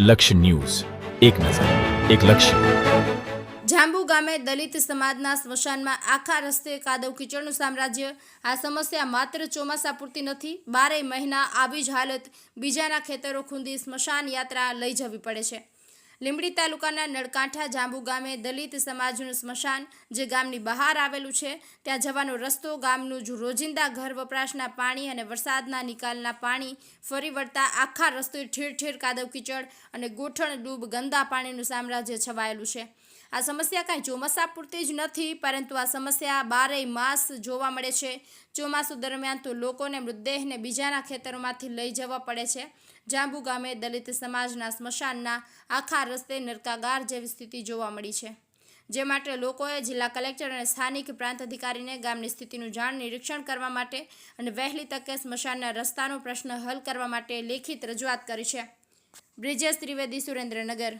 લક્ષ્ય ન્યૂઝ, એક નજર, એક લક્ષ્ય. જાંબુ ગામે દલિત સમાજના સ્મશાનમાં આખા રસ્તે કાદવ કીચડનું સામ્રાજ્ય. આ સમસ્યા માત્ર ચોમાસા પૂરતી નથી, 12 મહિના આવી જ હાલત બીજાના ખેતરો ખૂંદી સ્મશાન યાત્રા લઈ જવી પડે છે. લીંબડી તાલુકાના નળકાંઠા જાંબુ ગામે દલિત સમાજનું સ્મશાન, જે ગામની બહાર આવેલું છે, ત્યાં જવાનો રસ્તો ગામનું રોજિંદા ઘર વપરાશના પાણી અને વરસાદના નિકાલના પાણી ફરી વળતા આખા રસ્તે ઠેર ઠેર કાદવ કીચડ અને ગોઠણ ડૂબ ગંદા પાણીનું સામ્રાજ્ય છવાયેલું છે. આ સમસ્યા કાંઈ ચોમાસા પૂરતી જ નથી, પરંતુ આ સમસ્યા 12 માસ જોવા મળે છે. ચોમાસું દરમિયાન તો લોકોને મૃતદેહને બીજાના ખેતરોમાંથી લઈ જવા પડે છે. જાંબુ ગામે દલિત સમાજના સ્મશાનના આખા રસ્તે નરકાગાર જેવી સ્થિતિ જોવા મળી છે, જે માટે લોકોએ જિલ્લા કલેક્ટર અને સ્થાનિક પ્રાંત અધિકારીને ગામની સ્થિતિનું જાણ નિરીક્ષણ કરવા માટે અને વહેલી તકે સ્મશાનના રસ્તાનો પ્રશ્ન હલ કરવા માટે લેખિત રજૂઆત કરી છે. બ્રિજેશ ત્રિવેદી, સુરેન્દ્રનગર.